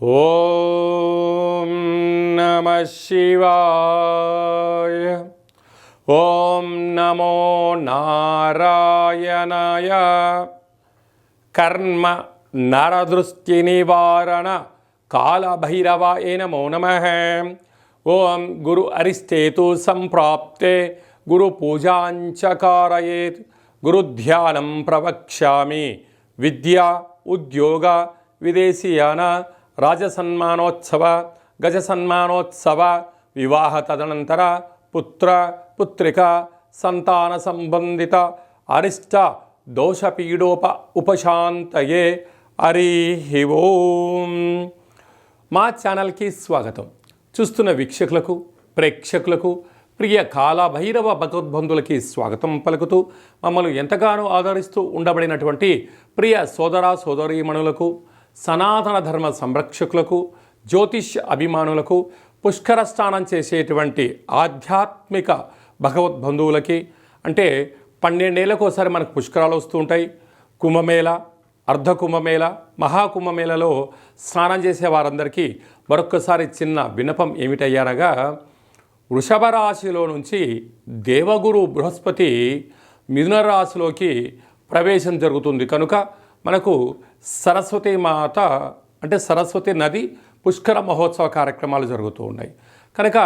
ఓం నమః శివాయ. ఓం నమో నారాయణాయ. కర్మ నరదృష్టి నివారణ కాళభైరవాయ నమో నమః. ఓం గురు అరిష్టేతు సంప్రాప్తే గురు పూజాంచ కారయేత్. గురుధ్యానం ప్రవక్ష్యామి. విద్యా ఉద్యోగ విదేశీయాన రాజసన్మానోత్సవ గజసన్మానోత్సవ వివాహ తదనంతర పుత్ర పుత్రిక సంతాన సంబంధిత అరిష్ట దోషపీడోప ఉపశాంతయే. హరి ఓం. మా ఛానల్కి స్వాగతం. చూస్తున్న వీక్షకులకు ప్రేక్షకులకు ప్రియ కాళభైరవ భగవద్బంధులకి స్వాగతం పలుకుతూ మమ్మల్ని ఎంతగానో ఆదరిస్తూ ఉండబడినటువంటి ప్రియ సోదర సోదరీమణులకు, సనాతన ధర్మ సంరక్షకులకు, జ్యోతిష్ అభిమానులకు, పుష్కర స్నానం చేసేటువంటి ఆధ్యాత్మిక భగవద్బంధువులకి, అంటే 12 ఏళ్ళకు ఒకసారి మనకు పుష్కరాలు వస్తూ ఉంటాయి. కుంభమేళ, అర్ధ కుంభమేళ, మహాకుంభమేళలో స్నానం చేసే వారందరికీ మరొక్కసారి చిన్న విన్నపం ఏమిటయ్యారగా, వృషభ రాశిలో నుంచి దేవగురు బృహస్పతి మిథున రాశిలోకి ప్రవేశం జరుగుతుంది. కనుక మనకు సరస్వతి మాత అంటే సరస్వతి నది పుష్కర మహోత్సవ కార్యక్రమాలు జరుగుతూ ఉన్నాయి. కనుక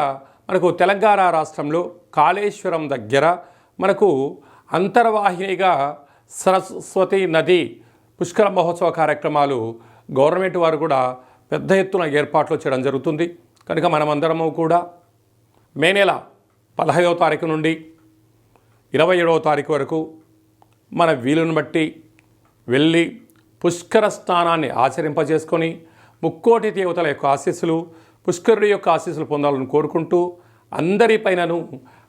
మనకు తెలంగాణ రాష్ట్రంలో కాళేశ్వరం దగ్గర మనకు అంతర్వాహినిగా సరస్వతి నది పుష్కర మహోత్సవ కార్యక్రమాలు గవర్నమెంట్ వారు కూడా పెద్ద ఎత్తున ఏర్పాట్లు చేయడం జరుగుతుంది. కనుక మనమందరము కూడా మే నెల 15వ తారీఖు నుండి 27వ తారీఖు వరకు మన వీలును బట్టి వెళ్ళి పుష్కర స్నానాన్ని ఆచరింపజేసుకొని ముక్కోటి దేవతల యొక్క ఆశీస్సులు, పుష్కరుడి యొక్క ఆశీస్సులు పొందాలని కోరుకుంటూ, అందరిపైనను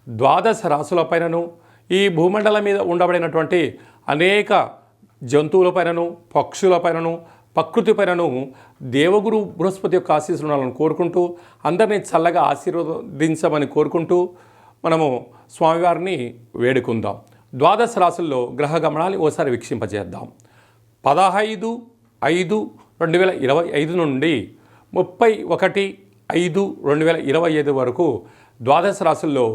12 రాశులపైనను ఈ భూమండలం మీద ఉండబడినటువంటి అనేక జంతువులపైనను, పక్షులపైనను, ప్రకృతిపైనను దేవగురు బృహస్పతి యొక్క ఆశీస్సులు ఉండాలని కోరుకుంటూ, అందరినీ చల్లగా ఆశీర్వదించమని కోరుకుంటూ మనము స్వామివారిని వేడుకుందాం. 12 రాశుల్లో గ్రహ గమనాలు ఓసారి వీక్షింపజేద్దాం. 15/5/2025 నుండి 31/5/2025 వరకు 12 రాశుల్లో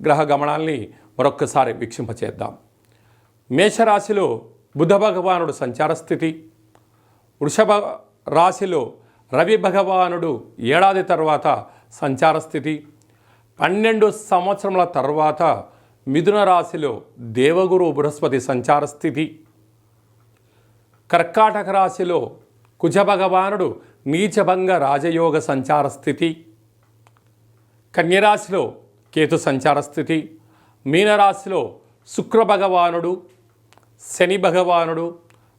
గ్రహ గమనాల్ని మరొక్కసారి వీక్షింపచేద్దాం. మేషరాశిలో బుధ భగవానుడు సంచార స్థితి. వృషభ రాశిలో రవి భగవానుడు ఏడాది తర్వాత సంచార స్థితి. 12 సంవత్సరముల తర్వాత మిథున రాశిలో దేవగురు బృహస్పతి సంచార స్థితి. కర్కాటక రాశిలో కుజ భగవానుడు నీచభంగ రాజయోగ సంచార స్థితి. కన్యరాశిలో కేతు సంచార స్థితి. మీనరాశిలో శుక్ర భగవానుడు, శని భగవానుడు,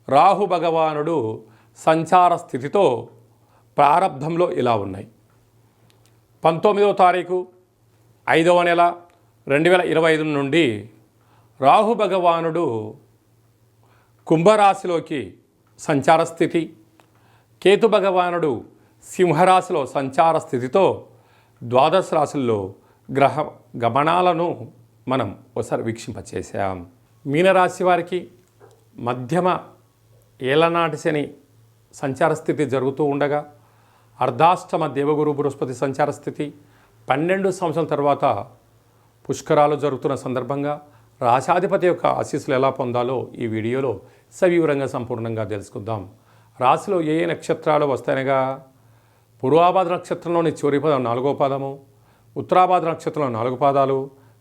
రాహు భగవానుడు సంచార స్థితితో ప్రారంభంలో ఇలా ఉన్నాయి. 19వ తారీఖు 5వ నెల 2025 నుండి రాహు భగవానుడు కుంభరాశిలోకి సంచార స్థితి, కేతు భగవానుడు సింహరాశిలో సంచార స్థితితో 12 రాశుల్లో గ్రహ గమనాలను మనం ఒకసారి వీక్షింపచేసాం. మీనరాశి వారికి మధ్యమ ఏలనాటి శని సంచార స్థితి జరుగుతూ ఉండగా, అర్ధాష్టమ దేవగురు బృహస్పతి సంచార స్థితి 12 సంవత్సరాల తర్వాత పుష్కరాలు జరుగుతున్న సందర్భంగా రాశాధిపతి యొక్క ఆశీస్సులు ఎలా పొందాలో ఈ వీడియోలో సవివరంగా సంపూర్ణంగా తెలుసుకుందాం. రాశిలో ఏ ఏ నక్షత్రాలు వస్తాయనగా, పూర్వాభాద్ర నక్షత్రంలోని చివరి పదం 4వ పాదము, ఉత్తరాభాద్ర నక్షత్రంలో 4 పాదాలు,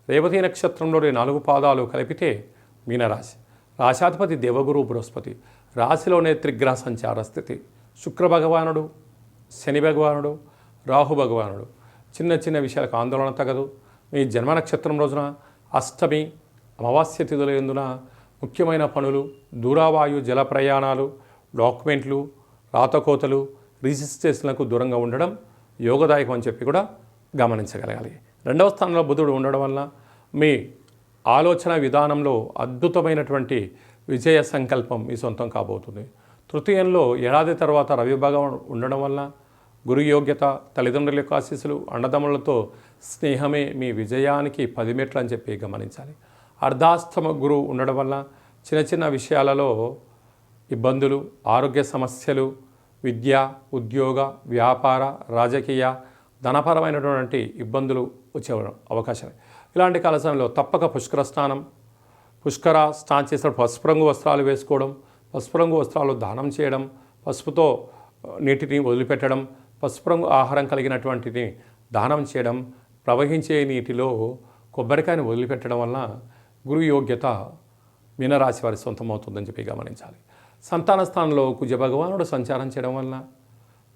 రేవతి నక్షత్రంలోని 4 పాదాలు కలిపితే మీనరాశి. రాశాధిపతి దేవగురు బృహస్పతి. రాశిలోనే త్రిగ్రహ సంచార స్థితి. శుక్ర భగవానుడు, శని భగవానుడు, రాహు భగవానుడు. చిన్న చిన్న విషయాలకు ఆందోళన తగదు. మీ జన్మ నక్షత్రం రోజున అష్టమి అమావాస్య తిథుల యందున ముఖ్యమైన పనులు, దూరావాయు జల ప్రయాణాలు, డాక్యుమెంట్లు, రాతకోతలు, రిజిస్ట్రేషన్లకు దూరంగా ఉండడం యోగదాయకం అని చెప్పి కూడా గమనించగలగాలి. 2వ స్థానంలో బుధుడు ఉండడం వల్ల మీ ఆలోచన విధానంలో అద్భుతమైనటువంటి విజయ సంకల్పం మీ సొంతం కాబోతుంది. తృతీయంలో ఏడాది తర్వాత రవి భగవానుడు ఉండడం వల్ల గురు యోగ్యత, తల్లిదండ్రుల యొక్క ఆశీస్సులు, అన్నదమ్ములతో స్నేహమే మీ విజయానికి 10 మెట్లు అని చెప్పి గమనించాలి. అర్ధాష్టమ గురువు ఉండడం వల్ల చిన్న చిన్న విషయాలలో ఇబ్బందులు, ఆరోగ్య సమస్యలు, విద్య, ఉద్యోగ, వ్యాపార, రాజకీయ, ధనపరమైనటువంటి ఇబ్బందులు వచ్చే అవకాశం. ఇలాంటి కాల సమయంలో తప్పక పుష్కర స్నానం చేసిన పసుపు రంగు వస్త్రాలు వేసుకోవడం, పసుపు రంగు వస్త్రాలు దానం చేయడం, పసుపుతో నీటిని వదిలిపెట్టడం, పసుపు రంగు ఆహారం కలిగినటువంటిని దానం చేయడం, ప్రవహించే నీటిలో కొబ్బరికాయని వదిలిపెట్టడం వలన గురు యోగ్యత మీనరాశి వారి సొంతమవుతుందని చెప్పి గమనించాలి. సంతాన స్థానంలో కుజ భగవానుడు సంచారం చేయడం వలన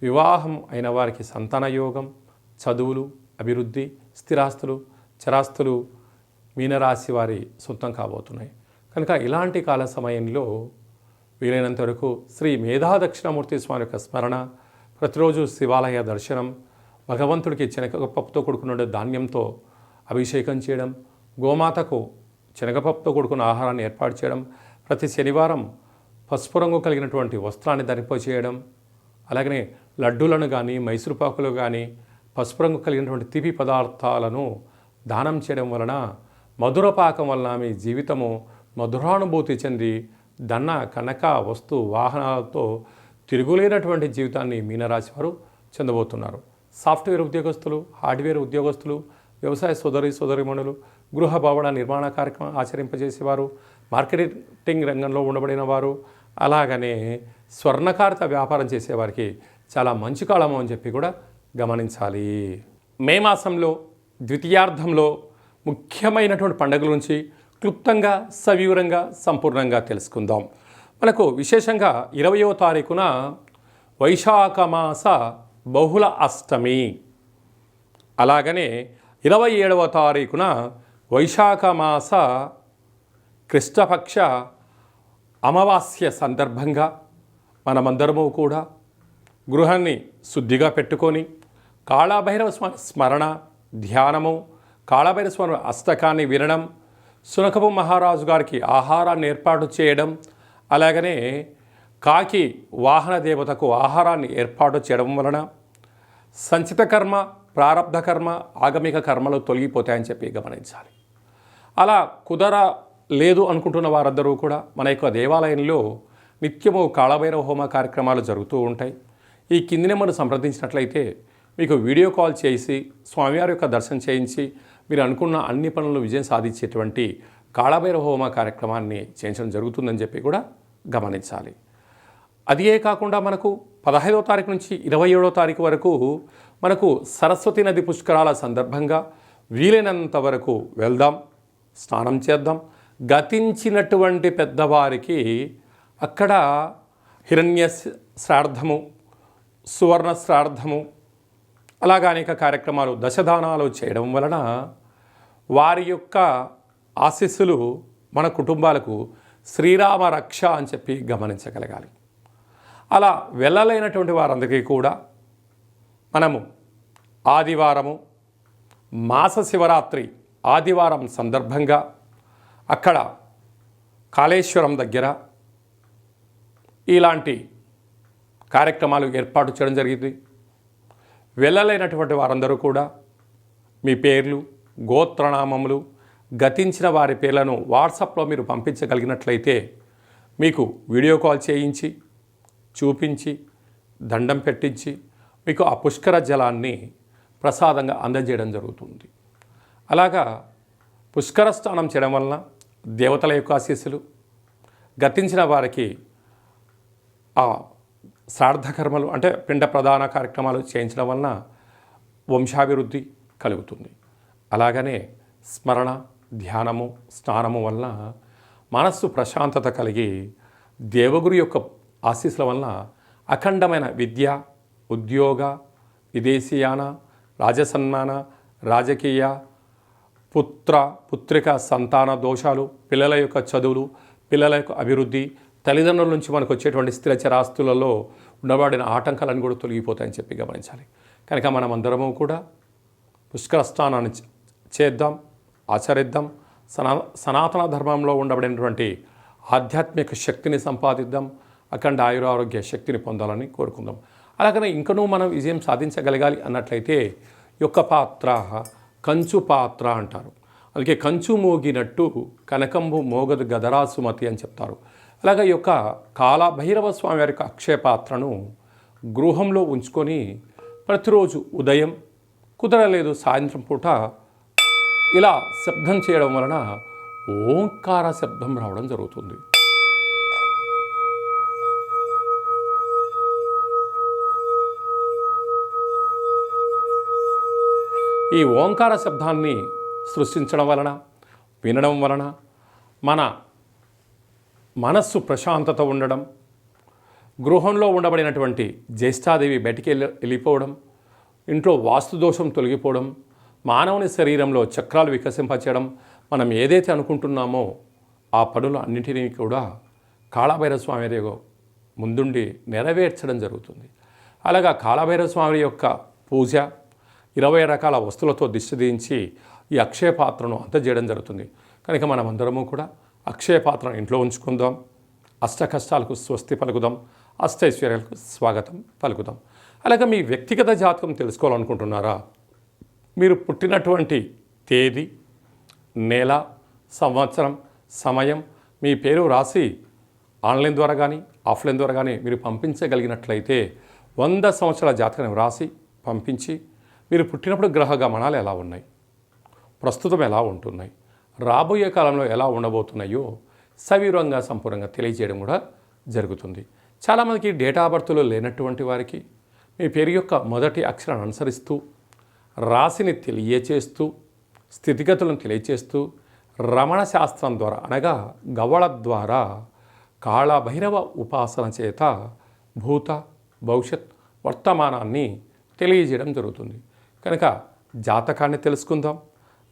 వివాహం అయిన వారికి సంతాన యోగం, చదువులు, అభివృద్ధి, స్థిరాస్తులు, చరాస్తులు మీనరాశి వారి సొంతం కాబోతున్నాయి. కనుక ఇలాంటి కాల సమయంలో వీలైనంత వరకు శ్రీ మేధా దక్షిణామూర్తి స్వామి యొక్క స్మరణ, ప్రతిరోజు శివాలయ దర్శనం, భగవంతుడికి శనగపప్పుతో కూడుకున్న ధాన్యంతో అభిషేకం చేయడం, గోమాతకు శనగపప్పుతో కూడుకున్న ఆహారాన్ని ఏర్పాటు చేయడం, ప్రతి శనివారం పసుపు రంగు కలిగినటువంటి వస్త్రాన్ని ధరింపచేయడం, అలాగనే లడ్డూలను కానీ మైసూరుపాకులు కానీ పసుపు రంగు కలిగినటువంటి తీపి పదార్థాలను దానం చేయడం వలన మధుర పాకం వలన మీ జీవితము మధురానుభూతి చెంది ధన కనక వస్తు వాహనాలతో తిరుగులేనటువంటి జీవితాన్ని మీనరాశి వారు చెందబోతున్నారు. సాఫ్ట్వేర్ ఉద్యోగస్తులు, హార్డ్వేర్ ఉద్యోగస్తులు, వ్యవసాయ సోదరిమణులు, గృహ భవన నిర్మాణ కార్యక్రమం ఆచరింపజేసేవారు, మార్కెటింగ్ రంగంలో ఉండబడిన వారు, అలాగనే స్వర్ణకారిత వ్యాపారం చేసేవారికి చాలా మంచి కాలము అని చెప్పి కూడా గమనించాలి. మే మాసంలో ద్వితీయార్థంలో ముఖ్యమైనటువంటి పండుగల నుంచి క్లుప్తంగా సవివరంగా సంపూర్ణంగా తెలుసుకుందాం. మనకు విశేషంగా 20వ తారీఖున వైశాఖ మాస బహుళ అష్టమి, అలాగనే 27వ తారీఖున వైశాఖ మాస కృష్ణపక్ష అమావాస్య సందర్భంగా మనమందరము కూడా గృహాన్ని శుద్ధిగా పెట్టుకొని కాళభైరవ స్వామి స్మరణ, ధ్యానము, కాళభైరవ స్వామి అష్టకాన్ని వినడం, సునకపు మహారాజు గారికి ఆహారాన్ని ఏర్పాటు చేయడం, అలాగనే కాకి వాహన దేవతకు ఆహారాన్ని ఏర్పాటు చేయడం వలన సంచిత కర్మ, ప్రారబ్ధ కర్మ, ఆగమిక కర్మలు తొలగిపోతాయని చెప్పి గమనించాలి. అలా లేదు అనుకుంటున్న వారందరూ కూడా మన యొక్క దేవాలయంలో నిత్యము కాళభైరవ హోమ కార్యక్రమాలు జరుగుతూ ఉంటాయి. ఈ కింది నెంబర్ను సంప్రదించినట్లయితే మీకు వీడియో కాల్ చేసి స్వామివారి యొక్క దర్శనం చేయించి మీరు అనుకున్న అన్ని పనులను విజయం సాధించేటువంటి కాళభైరవ హోమ కార్యక్రమాన్ని చేయించడం జరుగుతుందని చెప్పి కూడా గమనించాలి. అదే కాకుండా మనకు 15వ తారీఖు నుంచి 27వ తారీఖు వరకు మనకు సరస్వతి నది పుష్కరాల సందర్భంగా వీలైనంత వరకు వెళ్దాం, స్నానం చేద్దాం. గతించినటువంటి పెద్దవారికి అక్కడ హిరణ్య శ్రాద్ధము, సువర్ణ శ్రాద్ధము, అలాగా అనేక కార్యక్రమాలు, దశదానాలు చేయడం వలన వారి యొక్క ఆశీస్సులు మన కుటుంబాలకు శ్రీరామ రక్ష అని చెప్పి గమనించగలగాలి. అలా వెళ్ళలేనటువంటి వారందరికీ కూడా మనము ఆదివారము, మాస శివరాత్రి ఆదివారం సందర్భంగా అక్కడ కాళేశ్వరం దగ్గర ఇలాంటి కార్యక్రమాలు ఏర్పాటు చేయడం జరిగింది. వెళ్ళలేనటువంటి వారందరూ కూడా మీ పేర్లు, గోత్రనామములు, గతించిన వారి పేర్లను వాట్సాప్లో మీరు పంపించగలిగినట్లయితే మీకు వీడియో కాల్ చేయించి చూపించి దండం పెట్టించి మీకు ఆ పుష్కర జలాన్ని ప్రసాదంగా అందజేయడం జరుగుతుంది. అలాగా పుష్కర స్నానం చేయడం వలన దేవతల యొక్క ఆశీస్సులు, గతించిన వారికి ఆ శ్రాద్ధకర్మలు అంటే పిండ ప్రధాన కార్యక్రమాలు చేయించడం వలన వంశాభివృద్ధి కలుగుతుంది. అలాగనే స్మరణ, ధ్యానము, స్నానము వలన మనస్సు ప్రశాంతత కలిగి దేవగురు యొక్క ఆశీస్సుల వలన అఖండమైన విద్య, ఉద్యోగ, విదేశీయాన, రాజసన్మాన, రాజకీయ, పుత్రిక సంతాన దోషాలు, పిల్లల యొక్క చదువులు, పిల్లల యొక్క అభివృద్ధి, తల్లిదండ్రుల నుంచి మనకు వచ్చేటువంటి స్థిర చరాస్తులలో ఉండబడిన ఆటంకాలను కూడా తొలగిపోతాయని చెప్పి గమనించాలి. కనుక మనం అందరము కూడా పుష్కర స్నానాన్ని చేద్దాం, ఆచరిద్దాం. సనాతన ధర్మంలో ఉండబడినటువంటి ఆధ్యాత్మిక శక్తిని సంపాదిద్దాం, అఖండ ఆయురారోగ్య శక్తిని పొందాలని కోరుకుందాం. అలాగనే ఇంకనూ మనం విజయం సాధించగలగాలి అన్నట్లయితే యొక్క పాత్ర కంచు పాత్ర అంటారు. అందుకే కంచు మోగినట్టు కనకంబు మోగదు గదరా సుమతి అని చెప్తారు. అలాగే ఈ యొక్క కాళభైరవ స్వామి వారి యొక్క అక్షయ పాత్రను గృహంలో ఉంచుకొని ప్రతిరోజు ఉదయం కుదరలేదు సాయంత్రం పూట ఇలా శబ్దం చేయడం వలన ఓంకార శబ్దం రావడం జరుగుతుంది. ఈ ఓంకార శబ్దాన్ని సృష్టించడం వలన, వినడం వలన మన మనస్సు ప్రశాంతత ఉండడం, గృహంలో ఉండబడినటువంటి జ్యేష్ఠాదేవి బయటికి వెళ్ళిపోవడం, ఇంట్లో వాస్తుదోషం తొలగిపోవడం, మానవుని శరీరంలో చక్రాలు వికసింపచేయడం, మనం ఏదైతే అనుకుంటున్నామో ఆ పనులు అన్నింటినీ కూడా కాళభైరవ స్వామి దేవ ముందుండి నెరవేర్చడం జరుగుతుంది. అలాగా కాళభైరవ స్వామి యొక్క పూజ 20 రకాల వస్తువులతో దిష్టి దించి ఈ అక్షయ పాత్రను అందజేయడం జరుగుతుంది. కనుక మనం అందరము కూడా అక్షయ పాత్రను ఇంట్లో ఉంచుకుందాం, అష్ట కష్టాలకు స్వస్తి పలుకుదాం, అష్టైశ్వర్యాలకు స్వాగతం పలుకుదాం. అలాగే మీ వ్యక్తిగత జాతకం తెలుసుకోవాలనుకుంటున్నారా? మీరు పుట్టినటువంటి తేదీ, నెల, సంవత్సరం, సమయం, మీ పేరు రాసి ఆన్లైన్ ద్వారా కానీ ఆఫ్లైన్ ద్వారా కానీ మీరు పంపించగలిగినట్లయితే 100 సంవత్సరాల జాతకాన్ని రాసి పంపించి మీరు పుట్టినప్పుడు గ్రహ గమనాలు ఎలా ఉన్నాయి, ప్రస్తుతం ఎలా ఉంటున్నాయి, రాబోయే కాలంలో ఎలా ఉండబోతున్నాయో సవివరంగా సంపూర్ణంగా తెలియజేయడం కూడా జరుగుతుంది. చాలామందికి డేటా ఆఫ్ బర్త్లో లేనటువంటి వారికి మీ పేరు యొక్క మొదటి అక్షరాన్ని అనుసరిస్తూ రాశిని తెలియచేస్తూ స్థితిగతులను తెలియచేస్తూ రమణ శాస్త్రం ద్వారా అనగా గవ్వళ ద్వారా కాళభైరవ ఉపాసన చేత భూత భవిష్యత్ వర్తమానాన్ని తెలియజేయడం జరుగుతుంది. కనుక జాతకాన్ని తెలుసుకుందాం,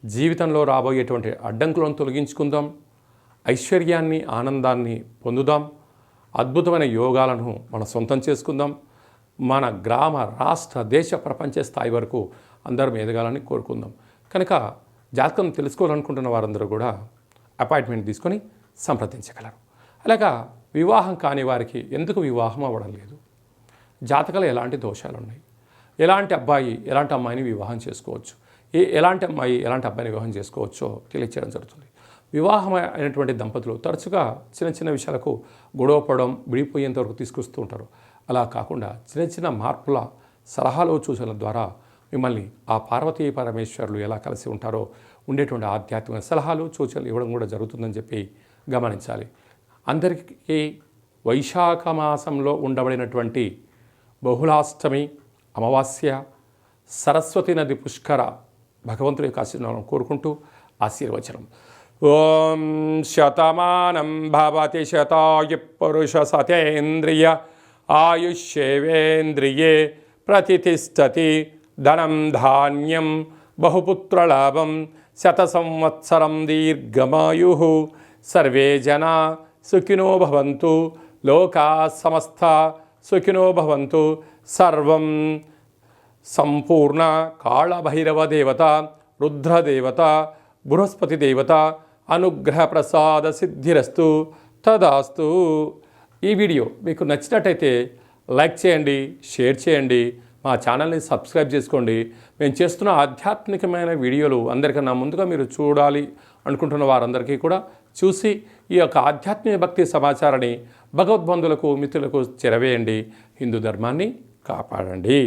జీవితంలో రాబోయేటువంటి అడ్డంకులను తొలగించుకుందాం, ఐశ్వర్యాన్ని ఆనందాన్ని పొందుదాం, అద్భుతమైన యోగాలను మనం సొంతం చేసుకుందాం, మన గ్రామ రాష్ట్ర దేశ ప్రపంచ స్థాయి వరకు అందరం ఎదగాలని కోరుకుందాం. కనుక జాతకం తెలుసుకోవాలనుకుంటున్న వారందరూ కూడా అపాయింట్మెంట్ తీసుకొని సంప్రదించగలరు. అలాగా వివాహం కాని వారికి ఎందుకు వివాహం అవ్వడం లేదు, జాతకాలు ఎలాంటి దోషాలు ఉన్నాయి, ఎలాంటి అబ్బాయి ఎలాంటి అమ్మాయిని వివాహం చేసుకోవచ్చు, ఎలాంటి అమ్మాయి ఎలాంటి అబ్బాయిని వివాహం చేసుకోవచ్చో తెలియచేయడం జరుగుతుంది. వివాహం అయినటువంటి దంపతులు తరచుగా చిన్న చిన్న విషయాలకు గొడవ పడడం, విడిపోయేంత వరకు తీసుకొస్తూ ఉంటారు. అలా కాకుండా చిన్న చిన్న మార్పుల సలహాలు సూచనల ద్వారా మిమ్మల్ని ఆ పార్వతీ పరమేశ్వరులు ఎలా కలిసి ఉంటారో ఉండేటువంటి ఆధ్యాత్మిక సలహాలు సూచనలు ఇవ్వడం కూడా జరుగుతుందని చెప్పి గమనించాలి. అందరికీ వైశాఖ మాసంలో ఉండబడినటువంటి బహుళాష్టమి అమావాస్య సరస్వతి నది పుష్కర భగవంతుడి యొక్క ఆశీర్వాదం కోరుకుంటూ ఆశీర్వచనం. ఓం శతమానం భవతి శతాయు పురుష సతేంద్రియ ఆయుష్యేవేంద్రియే ప్రతిష్టతి ధనం ధాన్యం బహుపుత్రలాభం శత సంవత్సరం దీర్ఘమాయు సర్వే జనా సుఖినో భవంతు లోకా సమస్త సుఖినో భవంతు. సర్వం సంపూర్ణ కాళభైరవ దేవత, రుద్రదేవత, బృహస్పతి దేవత అనుగ్రహ ప్రసాద సిద్ధిరస్తు తదాస్తు. ఈ వీడియో మీకు నచ్చినట్టయితే లైక్ చేయండి, షేర్ చేయండి, మా ఛానల్ని సబ్స్క్రైబ్ చేసుకోండి. మేము చేస్తున్న ఆధ్యాత్మికమైన వీడియోలు అందరికన్నా ముందుగా మీరు చూడాలి అనుకుంటున్న వారందరికీ కూడా చూసి ఈ యొక్క ఆధ్యాత్మిక భక్తి సమాచారాన్ని భగవద్బంధులకు మిత్రులకు చేరవేయండి. హిందూ ధర్మాన్ని కాపాడండి.